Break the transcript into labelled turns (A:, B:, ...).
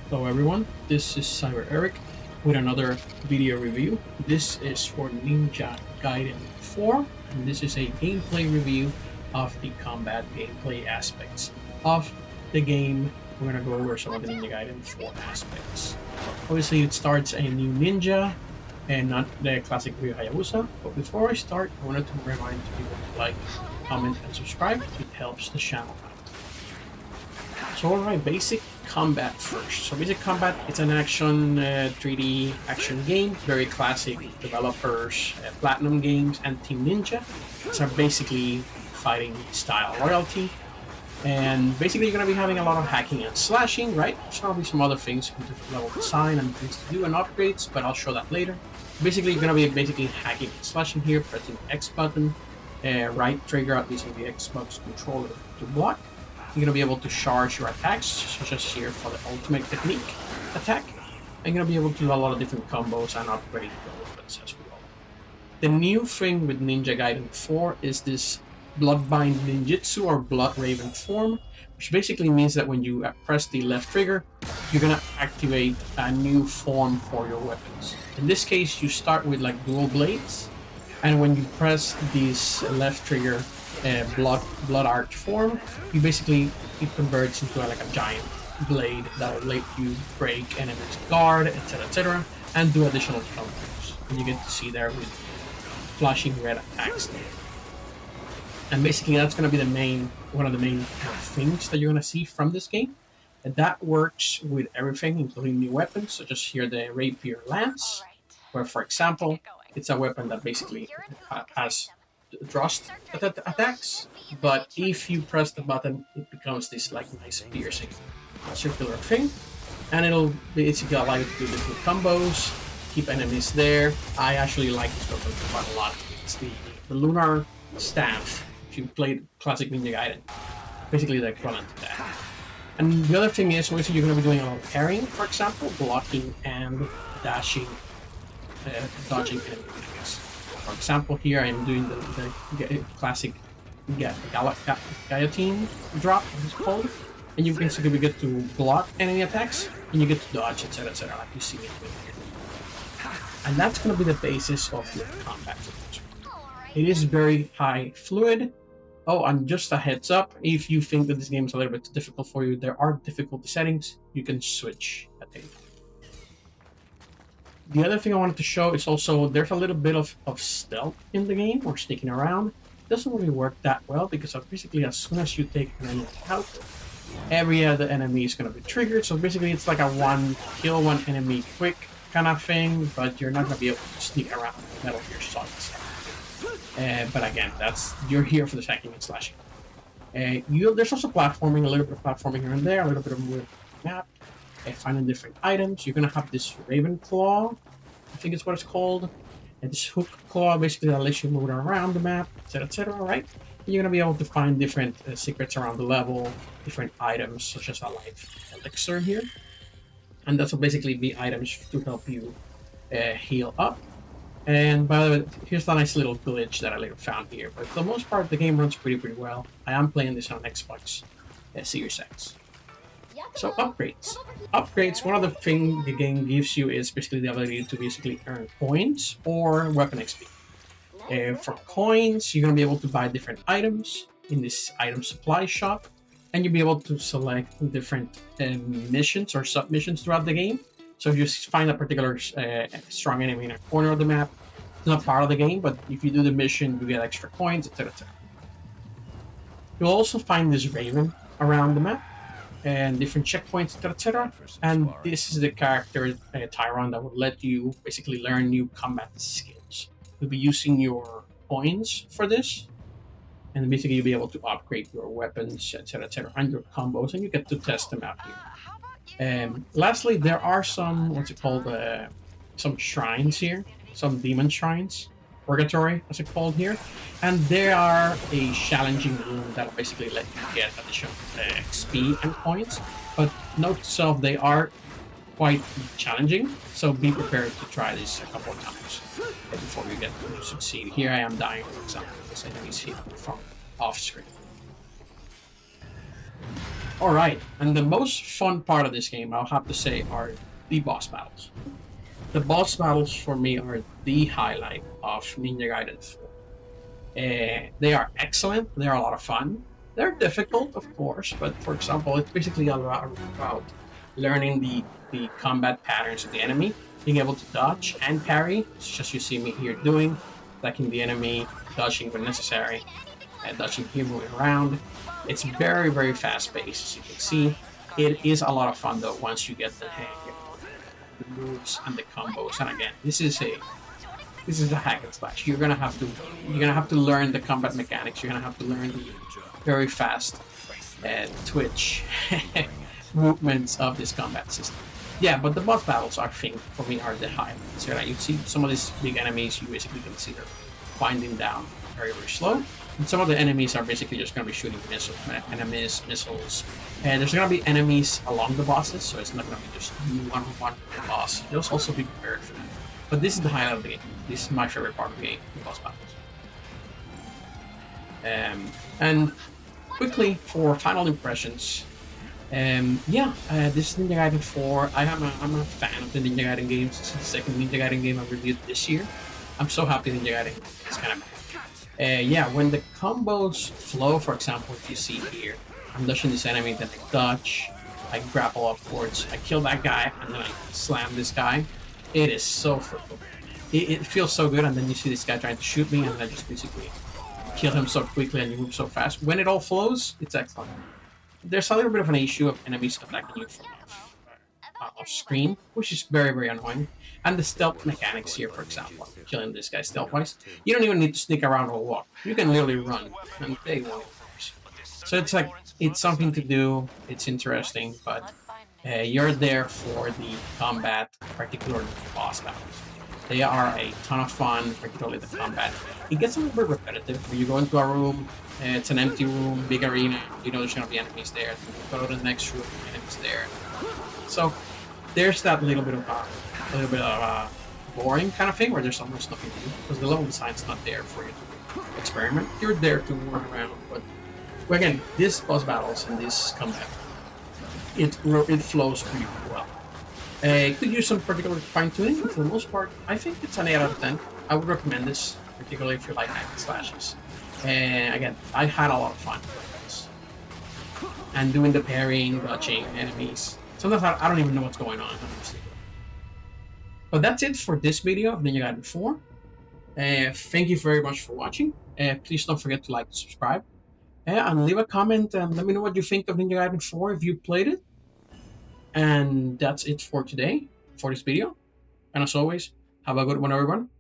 A: Hello everyone, this is CyberEric with another video review. This is for Ninja Gaiden 4, and this is a gameplay review of the combat gameplay aspects of the game. We're going to go over some of the Ninja Gaiden 4 aspects. Obviously, it starts a new ninja and not the classic Ryu Hayabusa. But before I start, I wanted to remind people to like, comment, and subscribe. It helps the channel out. So alright, basic combat first. So basic combat, it's an action 3D action game, very classic developers, Platinum Games and Team Ninja. It's a basically fighting style royalty. And basically you're going to be having a lot of hacking and slashing, right? There's going to be some other things with different level design and things to do and upgrades, but I'll show that later. Basically you're going to be basically hacking and slashing here, pressing X button, right trigger using the Xbox controller to block. You're going to be able to charge your attacks, such as here for the ultimate technique attack. And you're going to be able to do a lot of different combos and upgrade your weapons as well. The new thing with Ninja Gaiden 4 is this Bloodbind Ninjutsu or Blood Raven form, which basically means that when you press the left trigger, you're going to activate a new form for your weapons. In this case, you start with like dual blades, and when you press this left trigger, blood arch form, you basically it converts into like a giant blade that will let you break enemies guard, etc., and do additional combos. And you get to see there with flashing red attacks there. And basically that's going to be one of the main things that you're going to see from this game. And that works with everything, including new weapons, such as here the Rapier Lance, where, for example, it's a weapon that basically has thrust attacks, but if you press the button, it becomes this like nice piercing circular thing, and it'll basically allow you to do different combos, keep enemies there. I actually like this weapon quite a lot. It's the Lunar Staff. If you played classic Ninja Gaiden, basically the equivalent to that. And the other thing is, obviously, you're going to be doing a lot of parrying, for example, blocking and dashing, dodging enemies. For example, here I am doing the classic guillotine drop, it's called, and you basically get to block enemy attacks, and you get to dodge, etc., like you see it here. And that's going to be the basis of your combat. It is very high fluid. Oh, and just a heads up, if you think that this game is a little bit too difficult for you, there are difficulty settings. You can switch at any time. The other thing I wanted to show is also there's a little bit of stealth in the game, or sneaking around. It doesn't really work that well because basically as soon as you take an enemy out, every other enemy is going to be triggered. So basically it's like a one kill one enemy quick kind of thing, but you're not going to be able to sneak around Metal Gear Solid stuff. But again, you're here for the hacking and slashing. There's also platforming, a little bit of platforming here and there, a little bit of moving the map. Finding different items. You're gonna have this Raven Claw, I think it's what it's called, and this Hook Claw basically that lets you move around the map, etc., right? And you're gonna be able to find different secrets around the level, different items such as a life elixir here, and that's will basically be items to help you heal up. And by the way, here's a nice little glitch that I later found here. But for the most part, the game runs pretty well. I am playing this on Xbox Series X. So upgrades. Upgrades, one of the things the game gives you is basically the ability to basically earn coins or weapon XP. For coins, you're going to be able to buy different items in this item supply shop, and you'll be able to select different missions or sub-missions throughout the game. So if you find a particular strong enemy in a corner of the map, it's not part of the game, but if you do the mission, you get extra coins, etc. You'll also find this Raven around the map, and different checkpoints, etc. And this is the character Tyron that will let you basically learn new combat skills. You'll be using your coins for this, and basically you'll be able to upgrade your weapons, etc., and your combos, and you get to test them out here. And lastly, there are some some shrines here, some demon shrines. Purgatory, as it's called here, and they are a challenging room that will basically let you get additional XP and coins. But note to self, they are quite challenging, so be prepared to try this a couple of times before you get to succeed. Here I am dying, for example, because enemies hit from off screen. All right, and the most fun part of this game, I'll have to say, are the boss battles. The boss battles for me are the highlight of Ninja Gaiden 4. They are excellent. They are a lot of fun. They're difficult, of course, but for example, it's basically about learning the combat patterns of the enemy, being able to dodge and parry, such as you see me here doing, attacking the enemy, dodging when necessary, and dodging here, moving around. It's very, very fast paced, as you can see. It is a lot of fun though once you get the hang of the moves and the combos. And again, this is a hack and slash. You're gonna have to learn the combat mechanics. You're gonna have to learn the very fast twitch movements of this combat system. Yeah, but the boss battles, I think, for me, are the highlights. So you see some of these big enemies, you basically can see they're winding down very, very slow. And some of the enemies are basically just going to be shooting missiles. And there's going to be enemies along the bosses, so it's not going to be just one boss. You'll also be prepared for that. But this is the highlight of the game. This is my favorite part of the game, the boss battles. And quickly, for final impressions, this is Ninja Gaiden 4. I'm a fan of the Ninja Gaiden games. This is the second Ninja Gaiden game I've reviewed this year. I'm so happy Ninja Gaiden is kind of back. When the combos flow, for example, if you see here, I'm dodging this enemy, then I dodge, I grapple upwards, I kill that guy, and then I slam this guy. It is so fruitful. It feels so good, and then you see this guy trying to shoot me, and then I just basically kill him so quickly and you move so fast. When it all flows, it's excellent. There's a little bit of an issue of enemies attacking you from off screen, which is very, very annoying. And the stealth mechanics here, for example, killing this guy stealth-wise, you don't even need to sneak around or walk. You can literally run, and they won't. So it's like, it's something to do, it's interesting, but you're there for the combat, particularly the boss battles. They are a ton of fun, particularly the combat. It gets a little bit repetitive. When you go into a room, it's an empty room, big arena, you know there's going to be enemies there. Then you go to the next room, enemies there. So there's that little bit of a boring kind of thing where there's almost nothing to do because the level design's not there for you to experiment. You're there to run around, but again, this boss battles and this combat, it flows pretty well. It could use some particular fine tuning, but for the most part, I think it's an 8 out of 10. I would recommend this, particularly if you like hack and slashes. And again, I had a lot of fun with this. And doing the parrying, dodging enemies. Sometimes I don't even know what's going on, honestly. But that's it for this video of Ninja Gaiden 4. Thank you very much for watching. Please don't forget to like and subscribe. And leave a comment and let me know what you think of Ninja Gaiden 4 if you played it. And that's it for today, for this video. And as always, have a good one, everyone.